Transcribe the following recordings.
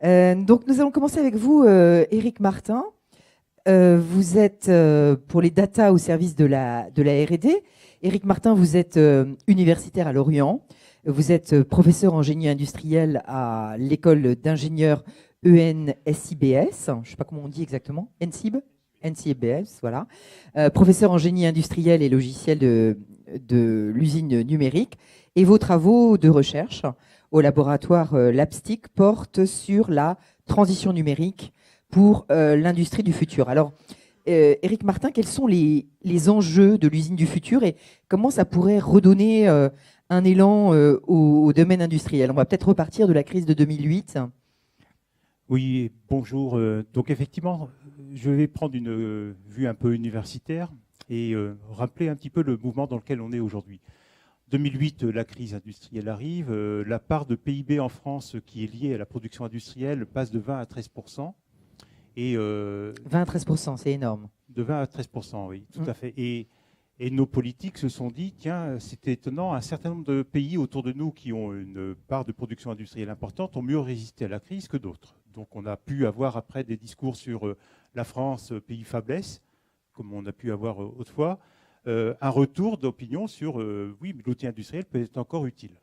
Donc, nous allons commencer avec vous, Éric Martin. Vous êtes pour les data au service de la R&D. Éric Martin, vous êtes universitaire à Lorient. Vous êtes professeur en génie industriel à l'école d'ingénieurs ENSIBS. Je ne sais pas comment on dit exactement. NCIBS, voilà. Professeur en génie industriel et logiciel de l'usine numérique. Et vos travaux de recherche au laboratoire Labstick portent sur la transition numérique pour l'industrie du futur. Alors, Éric Martin, quels sont les enjeux de l'usine du futur et comment ça pourrait redonner un élan au domaine industriel? On va peut-être repartir de la crise de 2008. Oui, bonjour. Donc effectivement, je vais prendre une vue un peu universitaire et rappeler un petit peu le mouvement dans lequel on est aujourd'hui. 2008, la crise industrielle arrive. La part de PIB en France qui est liée à la production industrielle passe de 20 à 13%. Et, 20 à 13%, c'est énorme. De 20 à 13%, oui, tout à fait. Et nos politiques se sont dit, tiens, c'était étonnant, un certain nombre de pays autour de nous qui ont une part de production industrielle importante ont mieux résisté à la crise que d'autres. Donc on a pu avoir après des discours sur la France, pays faiblesse, comme on a pu avoir autrefois, un retour d'opinion sur, oui, mais l'outil industriel peut être encore utile.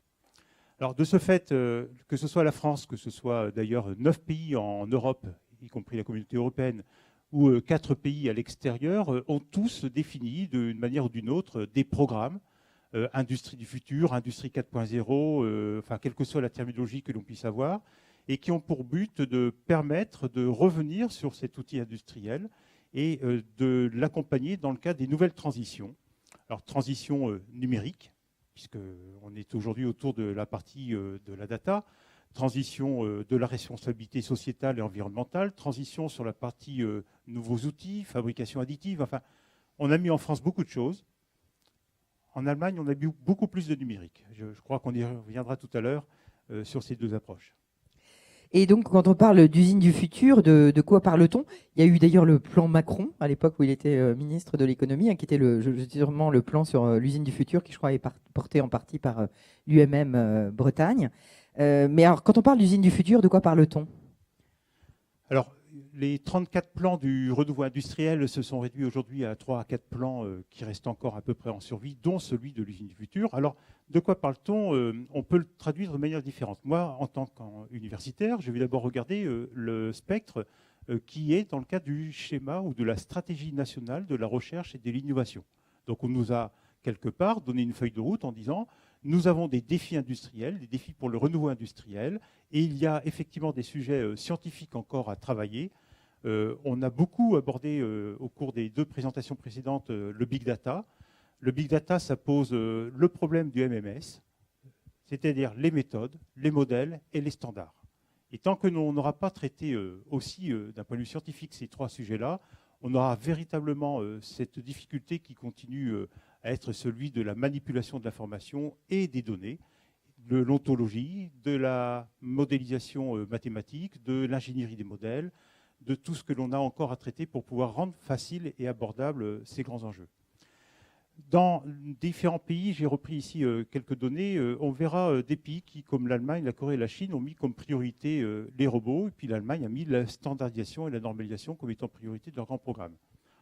Alors de ce fait, que ce soit la France, que ce soit d'ailleurs 9 pays en Europe, y compris la communauté européenne, ou 4 pays à l'extérieur, ont tous défini d'une manière ou d'une autre des programmes, industrie du futur, industrie 4.0, enfin quelle que soit la terminologie que l'on puisse avoir, et qui ont pour but de permettre de revenir sur cet outil industriel et de l'accompagner dans le cadre des nouvelles transitions. Alors transition numérique, puisqu'on est aujourd'hui autour de la partie de la data, transition de la responsabilité sociétale et environnementale, transition sur la partie nouveaux outils, fabrication additive. Enfin, on a mis en France beaucoup de choses. En Allemagne, on a mis beaucoup plus de numérique. Je crois qu'on y reviendra tout à l'heure sur ces deux approches. Et donc, quand on parle d'usine du futur, de quoi parle-t-on? Il y a eu d'ailleurs le plan Macron, à l'époque où il était ministre de l'économie, qui était sûrement le plan sur l'usine du futur, qui je crois est porté en partie par l'UMM Bretagne. Mais alors, quand on parle d'usine du futur, de quoi parle-t-on? Alors, les 34 plans du renouveau industriel se sont réduits aujourd'hui à 3 à 4 plans qui restent encore à peu près en survie, dont celui de l'usine du futur. Alors, de quoi parle-t-on? On peut le traduire de manière différente. Moi, en tant qu'universitaire, je vais d'abord regarder le spectre qui est dans le cadre du schéma ou de la stratégie nationale de la recherche et de l'innovation. Donc, on nous a quelque part donné une feuille de route en disant nous avons des défis industriels, des défis pour le renouveau industriel, et il y a effectivement des sujets scientifiques encore à travailler. On a beaucoup abordé au cours des 2 présentations précédentes le big data. Le big data, ça pose le problème du MMS, c'est-à-dire les méthodes, les modèles et les standards. Et tant que l'on n'aura pas traité aussi d'un point de vue scientifique ces 3 sujets-là, on aura véritablement cette difficulté qui continue à être celui de la manipulation de l'information et des données, de l'ontologie, de la modélisation mathématique, de l'ingénierie des modèles, de tout ce que l'on a encore à traiter pour pouvoir rendre facile et abordable ces grands enjeux. Dans différents pays, j'ai repris ici quelques données, on verra des pays qui, comme l'Allemagne, la Corée et la Chine, ont mis comme priorité les robots, et puis l'Allemagne a mis la standardisation et la normalisation comme étant priorité de leur grand programme.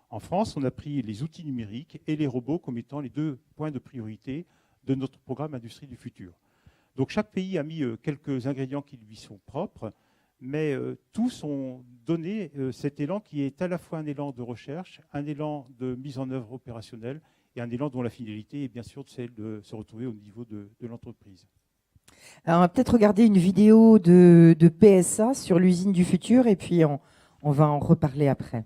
En France, on a pris les outils numériques et les robots comme étant les 2 points de priorité de notre programme Industrie du futur. Donc chaque pays a mis quelques ingrédients qui lui sont propres, mais tous ont donné cet élan qui est à la fois un élan de recherche, un élan de mise en œuvre opérationnelle et un élan dont la finalité est bien sûr celle de se retrouver au niveau de l'entreprise. Alors, on va peut-être regarder une vidéo de PSA sur l'usine du futur et puis on va en reparler après.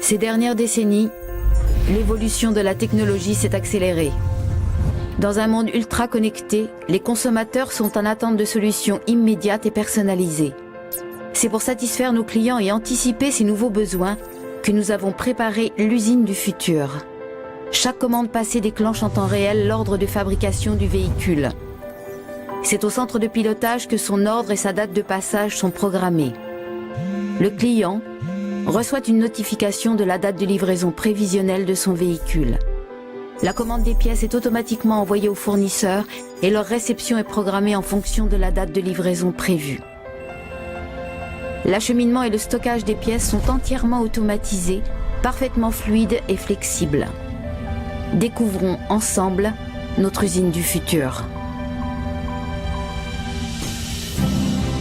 Ces dernières décennies, l'évolution de la technologie s'est accélérée. Dans un monde ultra connecté, les consommateurs sont en attente de solutions immédiates et personnalisées. C'est pour satisfaire nos clients et anticiper ces nouveaux besoins que nous avons préparé l'usine du futur. Chaque commande passée déclenche en temps réel l'ordre de fabrication du véhicule. C'est au centre de pilotage que son ordre et sa date de passage sont programmés. Le client reçoit une notification de la date de livraison prévisionnelle de son véhicule. La commande des pièces est automatiquement envoyée au fournisseur et leur réception est programmée en fonction de la date de livraison prévue. L'acheminement et le stockage des pièces sont entièrement automatisés, parfaitement fluides et flexibles. Découvrons ensemble notre usine du futur.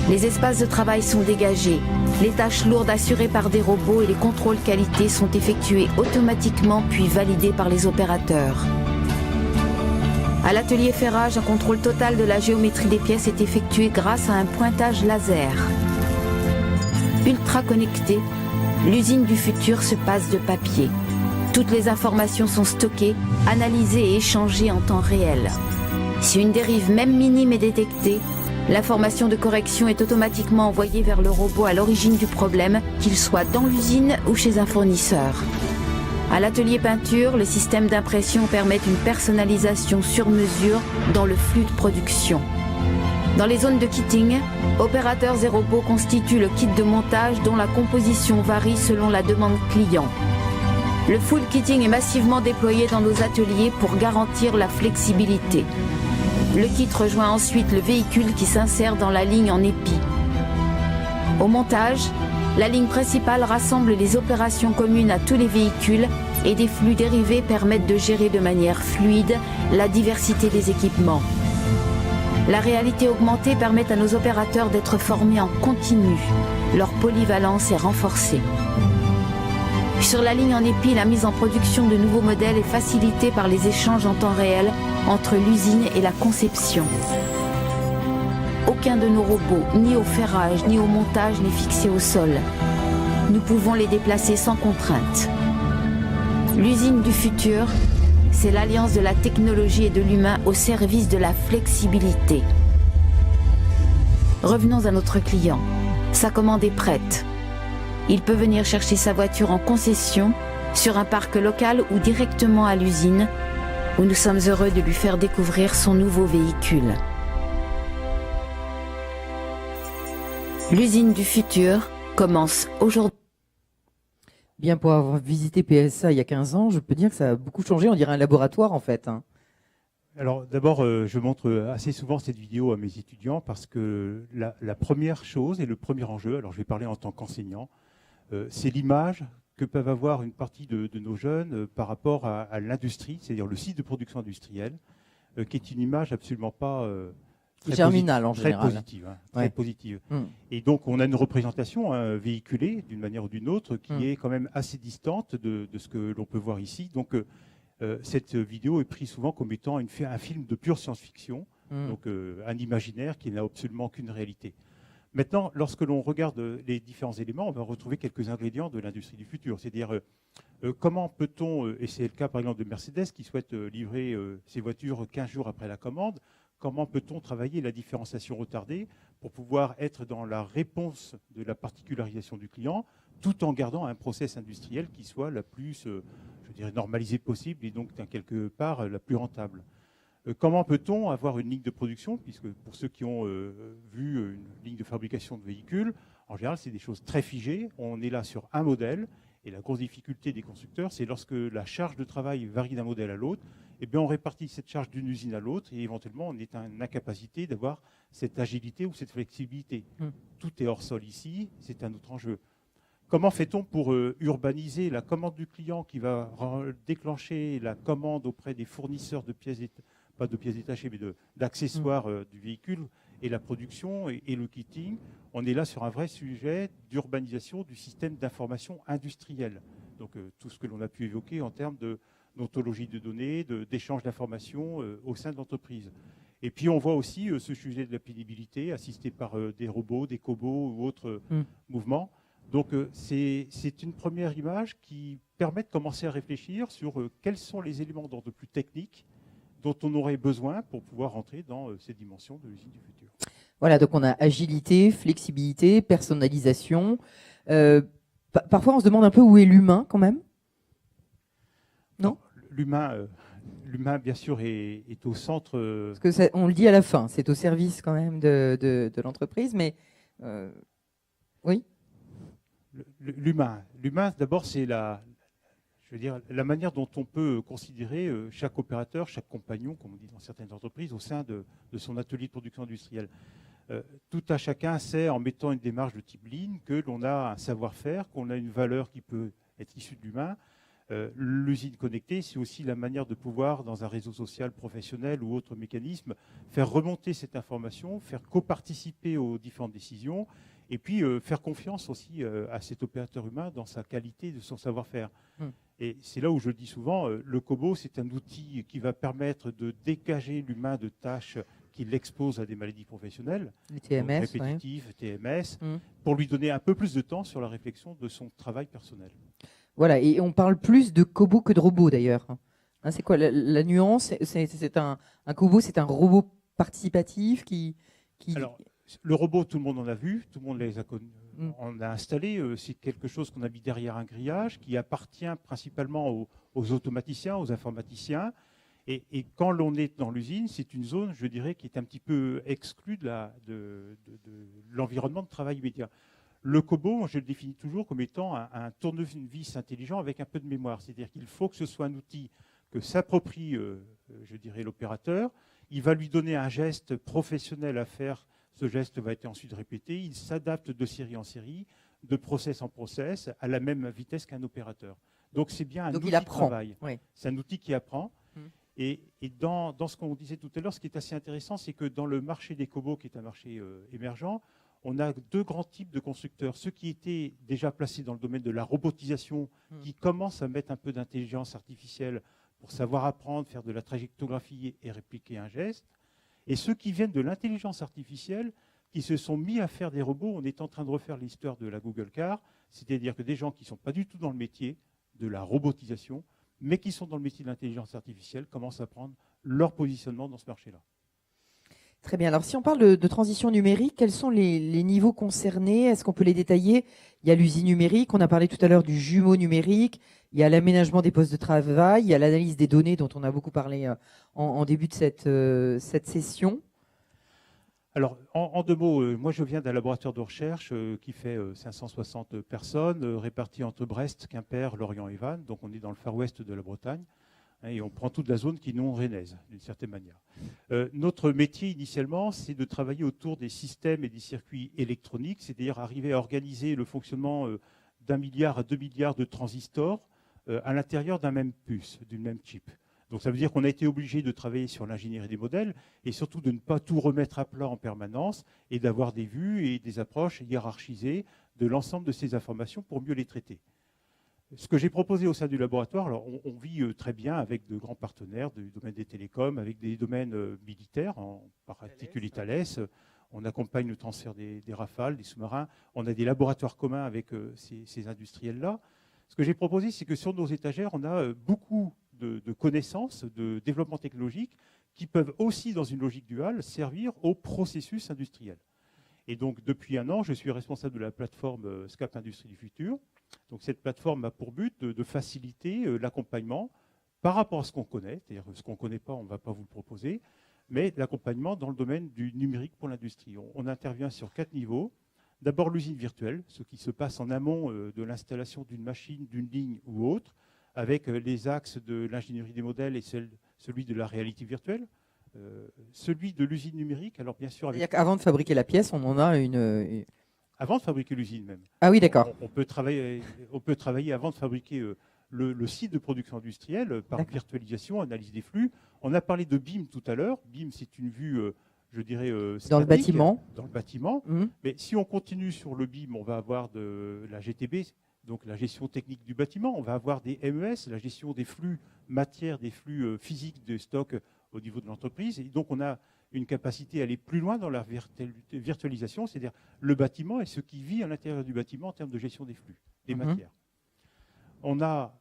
Les espaces de travail sont dégagés, les tâches lourdes assurées par des robots et les contrôles qualité sont effectués automatiquement puis validés par les opérateurs. À l'atelier ferrage, un contrôle total de la géométrie des pièces est effectué grâce à un pointage laser. Ultra connectée, l'usine du futur se passe de papier. Toutes les informations sont stockées, analysées et échangées en temps réel. Si une dérive même minime est détectée, l'information de correction est automatiquement envoyée vers le robot à l'origine du problème, qu'il soit dans l'usine ou chez un fournisseur. À l'atelier peinture, le système d'impression permet une personnalisation sur mesure dans le flux de production. Dans les zones de kitting, opérateurs et robots constituent le kit de montage dont la composition varie selon la demande client. Le full kitting est massivement déployé dans nos ateliers pour garantir la flexibilité. Le kit rejoint ensuite le véhicule qui s'insère dans la ligne en épi. Au montage, la ligne principale rassemble les opérations communes à tous les véhicules et des flux dérivés permettent de gérer de manière fluide la diversité des équipements. La réalité augmentée permet à nos opérateurs d'être formés en continu. Leur polyvalence est renforcée. Sur la ligne en épi, la mise en production de nouveaux modèles est facilitée par les échanges en temps réel entre l'usine et la conception. Aucun de nos robots, ni au ferrage, ni au montage, n'est fixé au sol. Nous pouvons les déplacer sans contrainte. L'usine du futur, c'est l'alliance de la technologie et de l'humain au service de la flexibilité. Revenons à notre client. Sa commande est prête. Il peut venir chercher sa voiture en concession, sur un parc local ou directement à l'usine, où nous sommes heureux de lui faire découvrir son nouveau véhicule. L'usine du futur commence aujourd'hui. Bien, pour avoir visité PSA il y a 15 ans, je peux dire que ça a beaucoup changé. On dirait un laboratoire, en fait. Alors d'abord, je montre assez souvent cette vidéo à mes étudiants parce que la première chose et le premier enjeu, alors je vais parler en tant qu'enseignant, c'est l'image que peuvent avoir une partie de nos jeunes par rapport à l'industrie, c'est-à-dire le site de production industrielle, qui est une image absolument pas germinale en général. Très positive. Et donc on a une représentation véhiculée d'une manière ou d'une autre qui est quand même assez distante de ce que l'on peut voir ici. Donc cette vidéo est prise souvent comme étant un film de pure science-fiction, donc un imaginaire qui n'a absolument aucune réalité. Maintenant, lorsque l'on regarde les différents éléments, on va retrouver quelques ingrédients de l'industrie du futur. C'est-à-dire, comment peut-on, et c'est le cas par exemple de Mercedes qui souhaite livrer ses voitures 15 jours après la commande, comment peut-on travailler la différenciation retardée pour pouvoir être dans la réponse de la particularisation du client, tout en gardant un process industriel qui soit la plus, je dirais, normalisé possible et donc, quelque part, la plus rentable. Comment peut-on avoir une ligne de production, puisque pour ceux qui ont vu une ligne de fabrication de véhicules, en général, c'est des choses très figées. On est là sur un modèle, et la grosse difficulté des constructeurs, c'est lorsque la charge de travail varie d'un modèle à l'autre, eh bien, on répartit cette charge d'une usine à l'autre, et éventuellement, on est en incapacité d'avoir cette agilité ou cette flexibilité. Tout est hors sol ici, c'est un autre enjeu. Comment fait-on pour urbaniser la commande du client qui va déclencher la commande auprès des fournisseurs de pièces pas de pièces détachées, mais d'accessoires du véhicule et la production et le kitting? On est là sur un vrai sujet d'urbanisation du système d'information industrielle. Donc tout ce que l'on a pu évoquer en termes d'ontologie de données, d'échange d'informations au sein de l'entreprise. Et puis on voit aussi ce sujet de la pénibilité assisté par des robots, des cobots ou autres mouvements. Donc c'est une première image qui permet de commencer à réfléchir sur quels sont les éléments d'ordre plus technique dont on aurait besoin pour pouvoir rentrer dans ces dimensions de l'usine du futur. Voilà, donc on a agilité, flexibilité, personnalisation. Parfois, on se demande un peu où est l'humain quand même. Non ? L'humain, bien sûr, est au centre. Parce que on le dit à la fin, c'est au service quand même de l'entreprise, mais oui. L'humain, d'abord, c'est la manière dont on peut considérer chaque opérateur, chaque compagnon, comme on dit dans certaines entreprises, au sein de son atelier de production industrielle. Tout à chacun sait, en mettant une démarche de type Lean, que l'on a un savoir-faire, qu'on a une valeur qui peut être issue de l'humain. L'usine connectée, c'est aussi la manière de pouvoir, dans un réseau social professionnel ou autre mécanisme, faire remonter cette information, faire coparticiper aux différentes décisions, et puis faire confiance aussi à cet opérateur humain dans sa qualité de son savoir-faire. Et c'est là où je dis souvent, le Cobo, c'est un outil qui va permettre de dégager l'humain de tâches qui l'exposent à des maladies professionnelles, Les TMS, répétitives, TMS, pour lui donner un peu plus de temps sur la réflexion de son travail personnel. Voilà, et on parle plus de Cobo que de robot d'ailleurs. Hein, c'est quoi la nuance? C'est un Cobo, c'est un robot participatif qui... Alors, le robot, tout le monde en a vu, tout le monde les a connus. On a installé, c'est quelque chose qu'on a mis derrière un grillage qui appartient principalement aux automaticiens, aux informaticiens. Et quand l'on est dans l'usine, c'est une zone, je dirais, qui est un petit peu exclue de l'environnement de travail immédiat. Le Cobo, je le définis toujours comme étant un tournevis intelligent avec un peu de mémoire. C'est-à-dire qu'il faut que ce soit un outil que s'approprie, je dirais, l'opérateur. Il va lui donner un geste professionnel à faire. Ce geste va être ensuite répété. Il s'adapte de série en série, de process en process, à la même vitesse qu'un opérateur. Donc c'est bien un outil de travail. Oui. C'est un outil qui apprend. Et dans ce qu'on disait tout à l'heure, ce qui est assez intéressant, c'est que dans le marché des cobots, qui est un marché émergent, on a deux grands types de constructeurs. Ceux qui étaient déjà placés dans le domaine de la robotisation, qui commencent à mettre un peu d'intelligence artificielle pour savoir apprendre, faire de la trajectographie et répliquer un geste. Et ceux qui viennent de l'intelligence artificielle, qui se sont mis à faire des robots. On est en train de refaire l'histoire de la Google Car, c'est-à-dire que des gens qui ne sont pas du tout dans le métier de la robotisation, mais qui sont dans le métier de l'intelligence artificielle, commencent à prendre leur positionnement dans ce marché-là. Très bien. Alors, si on parle de transition numérique, quels sont les niveaux concernés? Est-ce qu'on peut les détailler? Il y a l'usine numérique, on a parlé tout à l'heure du jumeau numérique, il y a l'aménagement des postes de travail, il y a l'analyse des données dont on a beaucoup parlé en début de cette session. Alors, en deux mots, moi je viens d'un laboratoire de recherche qui fait 560 personnes, réparties entre Brest, Quimper, Lorient et Vannes. Donc on est dans le Far West de la Bretagne. Et on prend toute la zone qui est non rennaise, d'une certaine manière. Notre métier, initialement, c'est de travailler autour des systèmes et des circuits électroniques, c'est-à-dire arriver à organiser le fonctionnement d'1 milliard à 2 milliards de transistors à l'intérieur d'un même puce, d'une même chip. Donc ça veut dire qu'on a été obligé de travailler sur l'ingénierie des modèles et surtout de ne pas tout remettre à plat en permanence et d'avoir des vues et des approches hiérarchisées de l'ensemble de ces informations pour mieux les traiter. Ce que j'ai proposé au sein du laboratoire, alors on vit très bien avec de grands partenaires du domaine des télécoms, avec des domaines militaires, en particulier Thales. On accompagne le transfert des Rafales, des sous-marins. On a des laboratoires communs avec ces industriels-là. Ce que j'ai proposé, c'est que sur nos étagères, on a beaucoup de connaissances, de développement technologique qui peuvent aussi, dans une logique duale, servir au processus industriel. Et donc, depuis 1 an, je suis responsable de la plateforme SCAP Industrie du Futur. Donc, cette plateforme a pour but de faciliter l'accompagnement par rapport à ce qu'on connaît, c'est-à-dire ce qu'on ne connaît pas, on ne va pas vous le proposer, mais l'accompagnement dans le domaine du numérique pour l'industrie. On intervient sur 4 niveaux. D'abord, l'usine virtuelle, ce qui se passe en amont de l'installation d'une machine, d'une ligne ou autre, avec les axes de l'ingénierie des modèles et celui de la réalité virtuelle. Celui de l'usine numérique, alors bien sûr... Avant de fabriquer la pièce, on en a une... Avant de fabriquer l'usine même. Ah oui, d'accord. On peut travailler avant de fabriquer le site de production industrielle par virtualisation, analyse des flux. On a parlé de BIM tout à l'heure. BIM, c'est une vue, je dirais, statique, dans le bâtiment. Dans le bâtiment. Mais si on continue sur le BIM, on va avoir de la GTB, donc la gestion technique du bâtiment. On va avoir des MES, la gestion des flux matières, des flux physiques de stock au niveau de l'entreprise. Et donc, on a une capacité à aller plus loin dans la virtualisation, c'est-à-dire le bâtiment et ce qui vit à l'intérieur du bâtiment en termes de gestion des flux, des matières. On a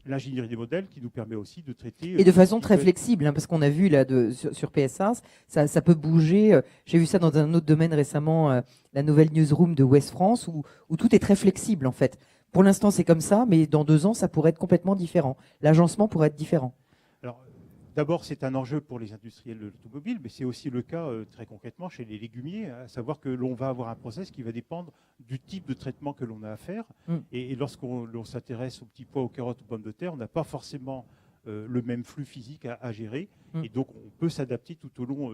l'ingénierie des modèles qui nous permet aussi de traiter... Et de façon très flexible, hein, parce qu'on a vu là sur PSA, ça peut bouger. J'ai vu ça dans un autre domaine récemment, la nouvelle newsroom de Ouest France, où tout est très flexible en fait. Pour l'instant, c'est comme ça, mais dans 2 ans, ça pourrait être complètement différent. L'agencement pourrait être différent. Alors, d'abord, c'est un enjeu pour les industriels de l'automobile, mais c'est aussi le cas très concrètement chez les légumiers, à savoir que l'on va avoir un process qui va dépendre du type de traitement que l'on a à faire. Et lorsqu'on s'intéresse aux petits pois, aux carottes, aux pommes de terre, on n'a pas forcément le même flux physique à gérer. Et donc, on peut s'adapter tout au long,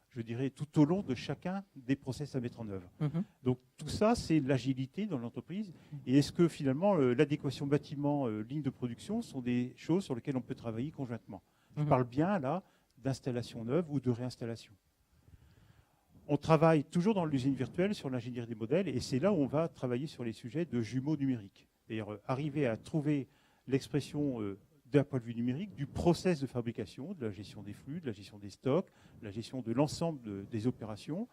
je dirais, tout au long de chacun des process à mettre en œuvre. Donc, tout ça, c'est l'agilité dans l'entreprise. Et est-ce que finalement, l'adéquation bâtiment, ligne de production sont des choses sur lesquelles on peut travailler conjointement? Je parle bien là d'installation neuve ou de réinstallation. On travaille toujours dans l'usine virtuelle sur l'ingénierie des modèles et c'est là où on va travailler sur les sujets de jumeaux numériques. C'est-à-dire arriver à trouver l'expression d'un point de vue numérique du process de fabrication, de la gestion des flux, de la gestion des stocks, de la gestion de l'ensemble des opérations.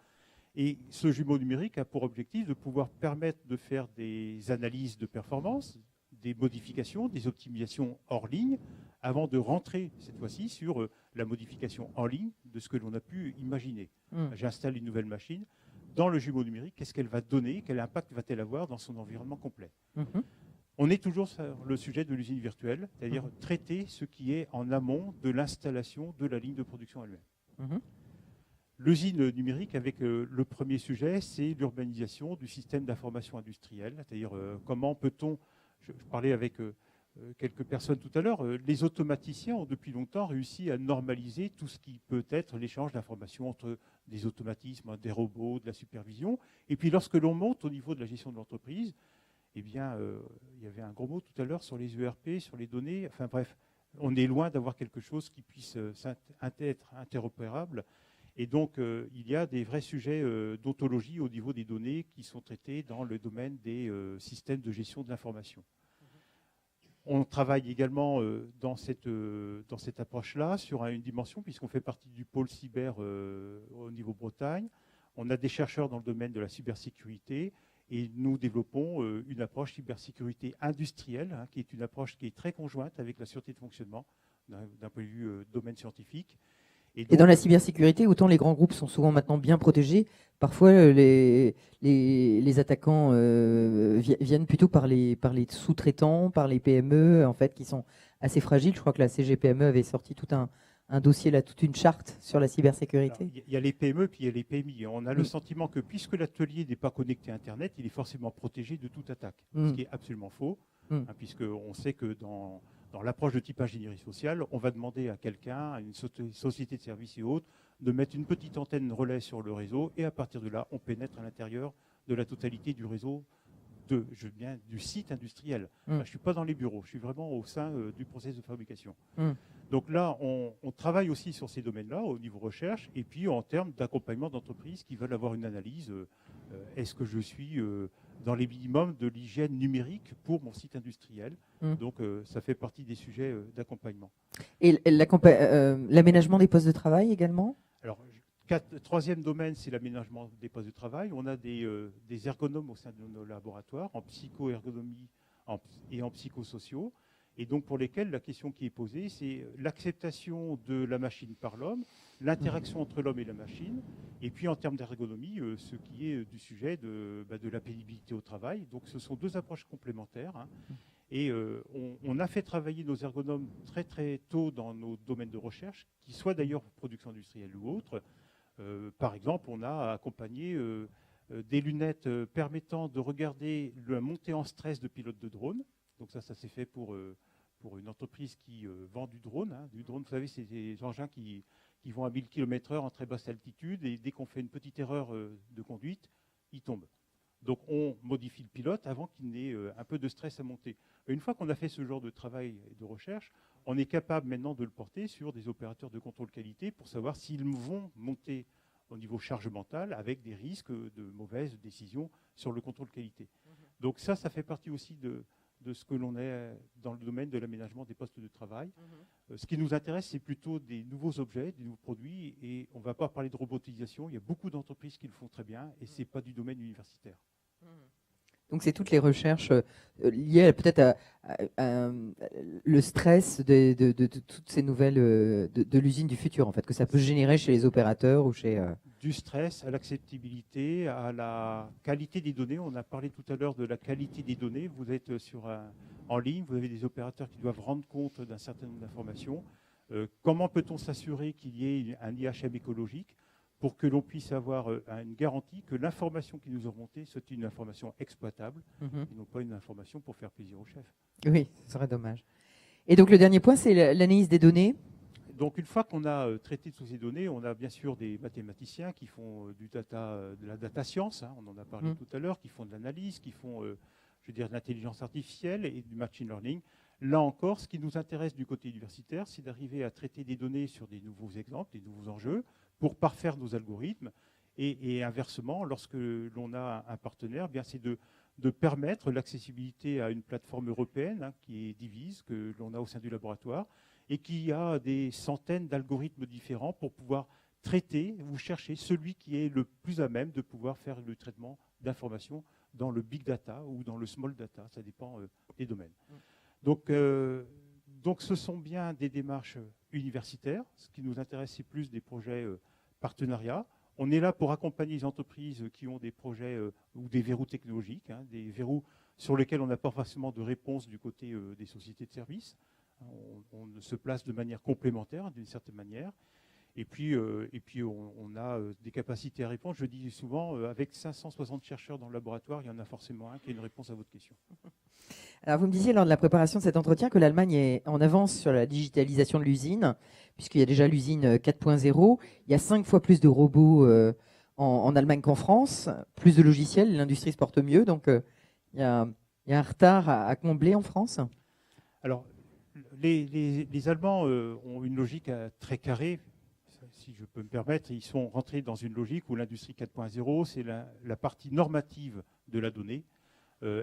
Et ce jumeau numérique a pour objectif de pouvoir permettre de faire des analyses de performance, des modifications, des optimisations hors ligne, avant de rentrer cette fois-ci sur la modification en ligne de ce que l'on a pu imaginer. J'installe une nouvelle machine. Dans le jumeau numérique, qu'est-ce qu'elle va donner? Quel impact va-t-elle avoir dans son environnement complet? On est toujours sur le sujet de l'usine virtuelle, c'est-à-dire traiter ce qui est en amont de l'installation de la ligne de production elle-même. L'usine numérique, avec le premier sujet, c'est l'urbanisation du système d'information industrielle, c'est-à-dire comment peut-on, je parlais avec quelques personnes tout à l'heure, les automaticiens ont depuis longtemps réussi à normaliser tout ce qui peut être l'échange d'informations entre des automatismes, des robots, de la supervision. Et puis lorsque l'on monte au niveau de la gestion de l'entreprise, eh bien, il y avait un gros mot tout à l'heure sur les ERP, sur les données. Enfin bref, on est loin d'avoir quelque chose qui puisse être interopérable. Et donc, il y a des vrais sujets d'ontologie au niveau des données qui sont traités dans le domaine des systèmes de gestion de l'information. On travaille également dans cette approche-là sur une dimension, puisqu'on fait partie du pôle cyber au niveau Bretagne. On a des chercheurs dans le domaine de la cybersécurité et nous développons une approche cybersécurité industrielle, qui est une approche qui est très conjointe avec la sûreté de fonctionnement d'un point de vue domaine scientifique. Et dans la cybersécurité, autant les grands groupes sont souvent maintenant bien protégés, parfois les attaquants viennent plutôt par les sous-traitants, par les PME, en fait, qui sont assez fragiles. Je crois que la CGPME avait sorti tout un dossier, là, toute une charte sur la cybersécurité. Il y a les PME, puis il y a les PMI. On a le sentiment que puisque l'atelier n'est pas connecté à Internet, il est forcément protégé de toute attaque, ce qui est absolument faux, puisqu'on sait que dans l'approche de type ingénierie sociale, on va demander à quelqu'un, à une société de services et autres, de mettre une petite antenne relais sur le réseau et à partir de là, on pénètre à l'intérieur de la totalité du réseau du site industriel. Je ne suis pas dans les bureaux, je suis vraiment au sein du process de fabrication. Donc là, on travaille aussi sur ces domaines-là au niveau recherche et puis en termes d'accompagnement d'entreprises qui veulent avoir une analyse. Est-ce que je suis dans les minimums de l'hygiène numérique pour mon site industriel? Donc ça fait partie des sujets d'accompagnement. Et l'aménagement des postes de travail également? Alors, troisième domaine, c'est l'aménagement des postes de travail. On a des ergonomes au sein de nos laboratoires en psycho-ergonomie et en psychosociaux. Et donc pour lesquels la question qui est posée, c'est l'acceptation de la machine par l'homme, l'interaction entre l'homme et la machine, et puis en termes d'ergonomie, ce qui est du sujet de la pénibilité au travail. Donc ce sont deux approches complémentaires. Et on a fait travailler nos ergonomes très très tôt dans nos domaines de recherche, qui soient d'ailleurs production industrielle ou autre. Par exemple, on a accompagné des lunettes permettant de regarder la montée en stress de pilotes de drone. Donc ça s'est fait pour une entreprise qui vend du drone. Du drone, vous savez, c'est des engins qui vont à 1000 km/h en très basse altitude et dès qu'on fait une petite erreur de conduite, ils tombent. Donc on modifie le pilote avant qu'il n'ait un peu de stress à monter. Une fois qu'on a fait ce genre de travail et de recherche, on est capable maintenant de le porter sur des opérateurs de contrôle qualité pour savoir s'ils vont monter au niveau charge mentale avec des risques de mauvaises décisions sur le contrôle qualité. Donc ça fait partie aussi de ce que l'on est dans le domaine de l'aménagement des postes de travail. Ce qui nous intéresse, c'est plutôt des nouveaux objets, des nouveaux produits, et on ne va pas parler de robotisation. Il y a beaucoup d'entreprises qui le font très bien, et ce n'est pas du domaine universitaire. Donc c'est toutes les recherches liées peut-être à le stress de toutes ces nouvelles de l'usine du futur, en fait, que ça peut générer chez les opérateurs ou chez... Du stress à l'acceptabilité, à la qualité des données. On a parlé tout à l'heure de la qualité des données. Vous êtes en ligne, vous avez des opérateurs qui doivent rendre compte d'un certain nombre d'informations. Comment peut-on s'assurer qu'il y ait un IHM écologique pour que l'on puisse avoir une garantie que l'information qui nous est remontée soit une information exploitable et non pas une information pour faire plaisir au chef. Oui, ce serait dommage. Et donc le dernier point, c'est l'analyse des données. Donc une fois qu'on a traité toutes ces données, on a bien sûr des mathématiciens qui font de la data science, hein, on en a parlé tout à l'heure, qui font de l'analyse, qui font de l'intelligence artificielle et du machine learning. Là encore, ce qui nous intéresse du côté universitaire, c'est d'arriver à traiter des données sur des nouveaux exemples, des nouveaux enjeux, pour parfaire nos algorithmes. Et inversement, lorsque l'on a un partenaire, bien c'est de permettre l'accessibilité à une plateforme européenne, hein, qui est Divise, que l'on a au sein du laboratoire, et qui a des centaines d'algorithmes différents pour pouvoir traiter ou chercher celui qui est le plus à même de pouvoir faire le traitement d'informations dans le big data ou dans le small data, ça dépend des domaines. Donc ce sont bien des démarches universitaires. Ce qui nous intéresse, c'est plus des projets partenariats. On est là pour accompagner les entreprises qui ont des projets ou des verrous technologiques, hein, des verrous sur lesquels on n'a pas forcément de réponse du côté des sociétés de services. On se place de manière complémentaire, d'une certaine manière. Et puis on a des capacités à répondre. Je dis souvent, avec 560 chercheurs dans le laboratoire, il y en a forcément un qui a une réponse à votre question. Alors, vous me disiez lors de la préparation de cet entretien que l'Allemagne est en avance sur la digitalisation de l'usine, puisqu'il y a déjà l'usine 4.0. Il y a 5 fois plus de robots en Allemagne qu'en France, plus de logiciels, l'industrie se porte mieux. Donc, il y a un retard à combler en France. Alors, les Allemands ont une logique très carrée. Si je peux me permettre, ils sont rentrés dans une logique où l'industrie 4.0, c'est la partie normative de la donnée,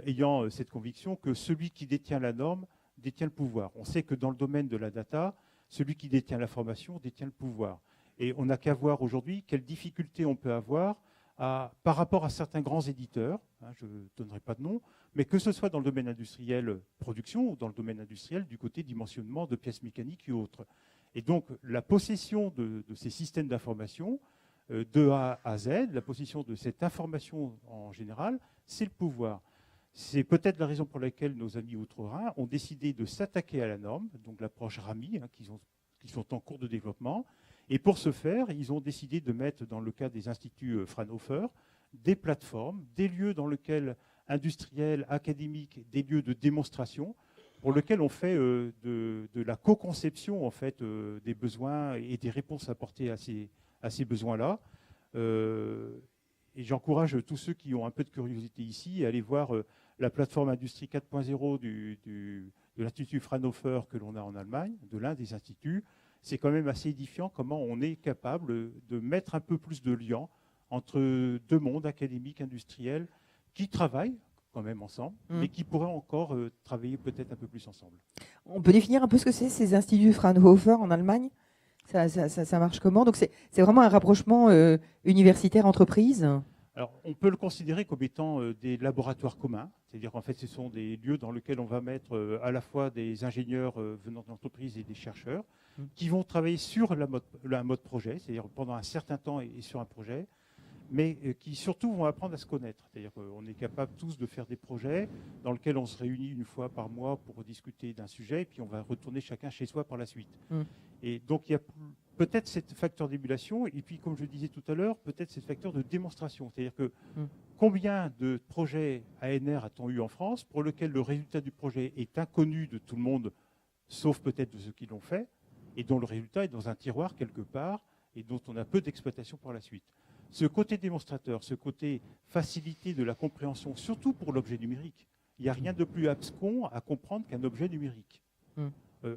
ayant cette conviction que celui qui détient la norme détient le pouvoir. On sait que dans le domaine de la data, celui qui détient l'information détient le pouvoir. Et on n'a qu'à voir aujourd'hui quelles difficultés on peut avoir par rapport à certains grands éditeurs, hein, je ne donnerai pas de nom, mais que ce soit dans le domaine industriel production ou dans le domaine industriel du côté dimensionnement de pièces mécaniques et autres. Et donc, la possession de ces systèmes d'information, de A à Z, la possession de cette information en général, c'est le pouvoir. C'est peut-être la raison pour laquelle nos amis outre-Rhin ont décidé de s'attaquer à la norme, donc l'approche RAMI, hein, qui sont en cours de développement. Et pour ce faire, ils ont décidé de mettre, dans le cas des instituts Fraunhofer, des plateformes, des lieux dans lesquels industriels, académiques, des lieux de démonstration, pour lesquels on fait de la co-conception en fait, des besoins et des réponses apportées à ces besoins-là. Et j'encourage tous ceux qui ont un peu de curiosité ici à aller voir la plateforme Industrie 4.0 de l'Institut Fraunhofer que l'on a en Allemagne, de l'un des instituts. C'est quand même assez édifiant comment on est capable de mettre un peu plus de lien entre deux mondes académiques, industriels, qui travaillent quand même ensemble, mais qui pourraient encore travailler peut-être un peu plus ensemble. On peut définir un peu ce que c'est ces instituts Fraunhofer en Allemagne ? Ça marche comment ? Donc c'est vraiment un rapprochement universitaire-entreprise ? Alors, on peut le considérer comme étant des laboratoires communs, c'est-à-dire qu'en fait, ce sont des lieux dans lesquels on va mettre à la fois des ingénieurs venant de l'entreprise et des chercheurs qui vont travailler sur un mode projet, c'est-à-dire pendant un certain temps et sur un projet, mais qui surtout vont apprendre à se connaître. C'est-à-dire qu'on est capable tous de faire des projets dans lesquels on se réunit une fois par mois pour discuter d'un sujet, et puis on va retourner chacun chez soi par la suite. Et donc il y a peut-être ce facteur d'émulation, et puis comme je disais tout à l'heure, peut-être ce facteur de démonstration. C'est-à-dire que combien de projets ANR a-t-on eu en France pour lesquels le résultat du projet est inconnu de tout le monde, sauf peut-être de ceux qui l'ont fait, et dont le résultat est dans un tiroir quelque part, et dont on a peu d'exploitation par la suite. Ce côté démonstrateur, ce côté facilité de la compréhension, surtout pour l'objet numérique. Il n'y a rien de plus abscon à comprendre qu'un objet numérique.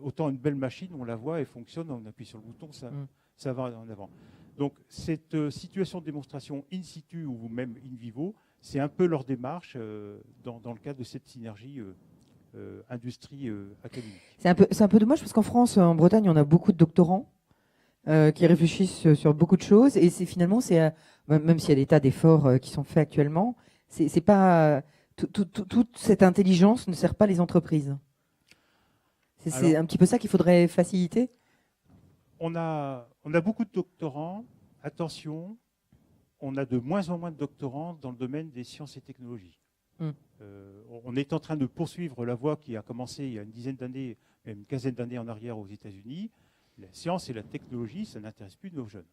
Autant une belle machine, on la voit, elle fonctionne, on appuie sur le bouton, ça va en avant. Donc cette situation de démonstration in situ ou même in vivo, c'est un peu leur démarche dans le cadre de cette synergie industrie académique. C'est un peu dommage parce qu'en France, en Bretagne, on a beaucoup de doctorants qui réfléchissent sur beaucoup de choses, et même s'il y a des tas d'efforts qui sont faits actuellement, c'est pas toute cette intelligence ne sert pas les entreprises. C'est un petit peu ça qu'il faudrait faciliter. On a beaucoup de doctorants. Attention, on a de moins en moins de doctorants dans le domaine des sciences et technologies. On est en train de poursuivre la voie qui a commencé il y a une dizaine d'années, même une quinzaine d'années en arrière aux États-Unis. La science et la technologie, ça n'intéresse plus nos jeunes.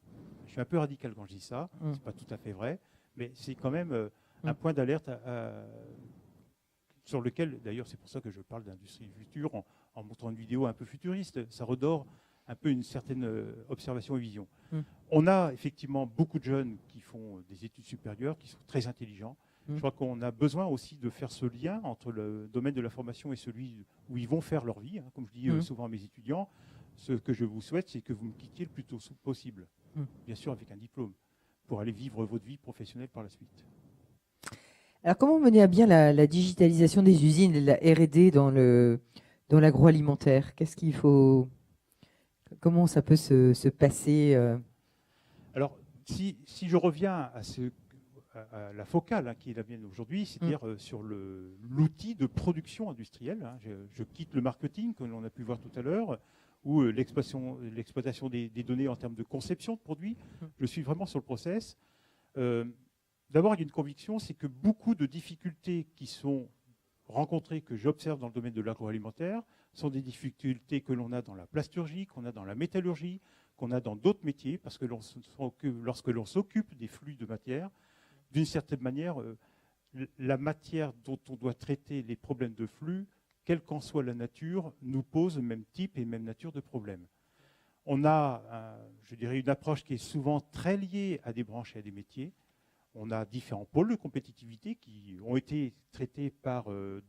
Je suis un peu radical quand je dis ça, c'est pas tout à fait vrai, mais c'est quand même un point d'alerte sur lequel, d'ailleurs, c'est pour ça que je parle d'industrie du futur en montrant une vidéo un peu futuriste. Ça redore un peu une certaine observation et vision. On a effectivement beaucoup de jeunes qui font des études supérieures, qui sont très intelligents. Je crois qu'on a besoin aussi de faire ce lien entre le domaine de la formation et celui où ils vont faire leur vie. Comme je dis souvent à mes étudiants, ce que je vous souhaite, c'est que vous me quittiez le plus tôt possible. Bien sûr avec un diplôme, pour aller vivre votre vie professionnelle par la suite. Alors comment mener à bien la digitalisation des usines et la R&D dans l'agroalimentaire? Qu'est-ce qu'il faut... Comment ça peut se passer Alors, si je reviens à la focale qui est la mienne aujourd'hui, c'est-à-dire sur l'outil de production industrielle, je quitte le marketing, comme on a pu voir tout à l'heure, ou l'exploitation des données en termes de conception de produits. Je suis vraiment sur le process. D'abord, il y a une conviction, c'est que beaucoup de difficultés qui sont rencontrées, que j'observe dans le domaine de l'agroalimentaire, sont des difficultés que l'on a dans la plasturgie, qu'on a dans la métallurgie, qu'on a dans d'autres métiers, parce que lorsque l'on s'occupe des flux de matière, d'une certaine manière, la matière dont on doit traiter les problèmes de flux, quelle qu'en soit la nature, nous pose le même type et même nature de problème. On a, je dirais, une approche qui est souvent très liée à des branches et à des métiers. On a différents pôles de compétitivité qui ont été traités par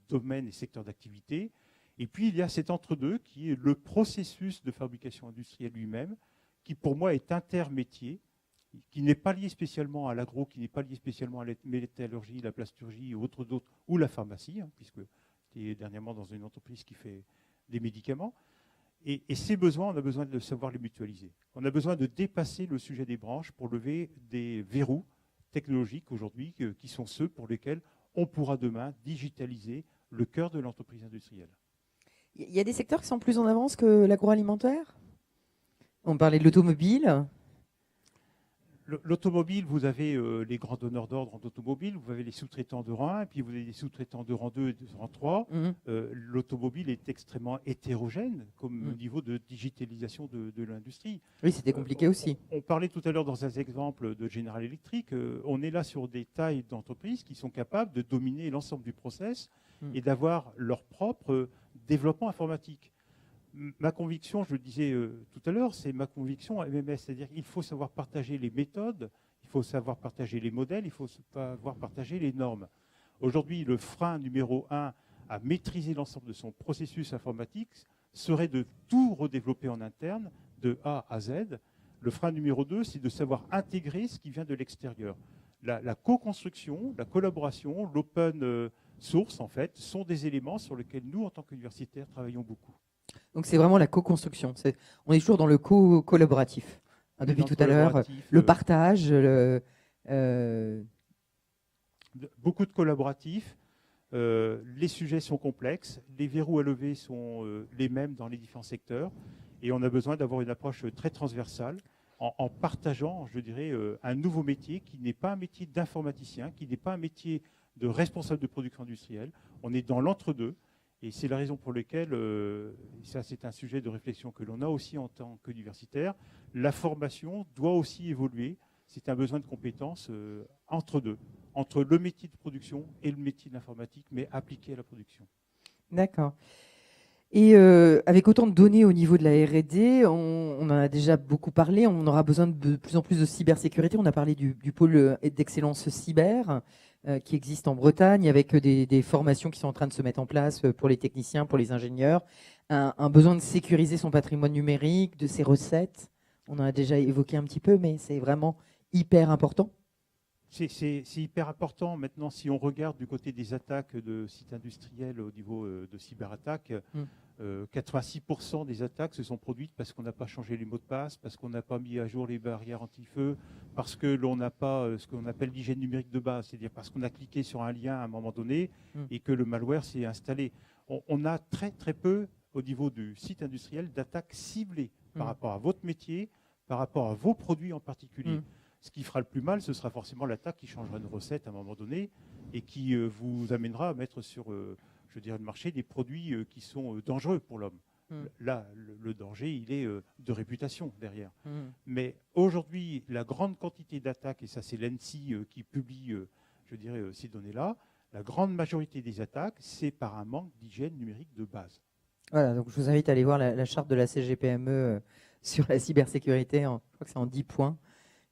domaines et secteurs d'activité. Et puis, il y a cet entre-deux qui est le processus de fabrication industrielle lui-même, qui pour moi est intermétier, qui n'est pas lié spécialement à l'agro, qui n'est pas lié spécialement à la métallurgie, la plasturgie ou la pharmacie, puisque j'étais dernièrement dans une entreprise qui fait des médicaments. Et ces besoins, on a besoin de savoir les mutualiser. On a besoin de dépasser le sujet des branches pour lever des verrous technologiques aujourd'hui, qui sont ceux pour lesquels on pourra demain digitaliser le cœur de l'entreprise industrielle. Il y a des secteurs qui sont plus en avance que l'agroalimentaire? On parlait de l'automobile. L'automobile, vous avez les grands donneurs d'ordre en automobile, vous avez les sous-traitants de rang 1, puis vous avez les sous-traitants de rang 2 et de rang 3. L'automobile est extrêmement hétérogène comme niveau de digitalisation de l'industrie. Oui, c'était compliqué aussi. On parlait tout à l'heure dans un exemple de General Electric, on est là sur des tailles d'entreprises qui sont capables de dominer l'ensemble du process et d'avoir leur propre développement informatique. Ma conviction, je le disais tout à l'heure, c'est ma conviction MMS, c'est-à-dire qu'il faut savoir partager les méthodes, il faut savoir partager les modèles, il faut savoir partager les normes. Aujourd'hui, le frein numéro 1 à maîtriser l'ensemble de son processus informatique serait de tout redévelopper en interne, de A à Z. Le frein numéro 2, c'est de savoir intégrer ce qui vient de l'extérieur. La co-construction, la collaboration, l'open source, en fait, sont des éléments sur lesquels nous, en tant qu'universitaires, travaillons beaucoup. Donc c'est vraiment la co-construction. On est toujours dans le collaboratif. Depuis tout à l'heure, le partage. Beaucoup de collaboratifs. Les sujets sont complexes. Les verrous à lever sont les mêmes dans les différents secteurs. Et on a besoin d'avoir une approche très transversale en partageant, je dirais, un nouveau métier qui n'est pas un métier d'informaticien, qui n'est pas un métier de responsable de production industrielle. On est dans l'entre-deux. Et c'est la raison pour laquelle, ça c'est un sujet de réflexion que l'on a aussi en tant qu'universitaire, la formation doit aussi évoluer. C'est un besoin de compétences entre deux, entre le métier de production et le métier de l'informatique, mais appliqué à la production. D'accord. Et avec autant de données au niveau de la R&D, on en a déjà beaucoup parlé, on aura besoin de plus en plus de cybersécurité. On a parlé du pôle d'excellence cyber qui existe en Bretagne, avec des formations qui sont en train de se mettre en place pour les techniciens, pour les ingénieurs. Un besoin de sécuriser son patrimoine numérique, de ses recettes. On en a déjà évoqué un petit peu, mais c'est vraiment hyper important. C'est hyper important. Maintenant, si on regarde du côté des attaques de sites industriels au niveau de cyberattaques, 86% des attaques se sont produites parce qu'on n'a pas changé les mots de passe, parce qu'on n'a pas mis à jour les barrières anti-feu, parce que l'on n'a pas ce qu'on appelle l'hygiène numérique de base, c'est-à-dire parce qu'on a cliqué sur un lien à un moment donné et que le malware s'est installé. On a très très peu au niveau du site industriel d'attaques ciblées par rapport à votre métier, par rapport à vos produits en particulier. Ce qui fera le plus mal, ce sera forcément l'attaque qui changera une recette à un moment donné et qui vous amènera à mettre sur je dirais, le marché des produits qui sont dangereux pour l'homme. Là, le danger, il est de réputation derrière. Mais aujourd'hui, la grande quantité d'attaques, et ça c'est l'ANSSI qui publie, je dirais, ces données-là, la grande majorité des attaques, c'est par un manque d'hygiène numérique de base. Voilà, donc je vous invite à aller voir la charte de la CGPME sur la cybersécurité, je crois que c'est en 10 points,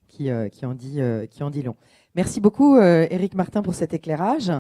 qui en dit long. Merci beaucoup, Éric Martin, pour cet éclairage.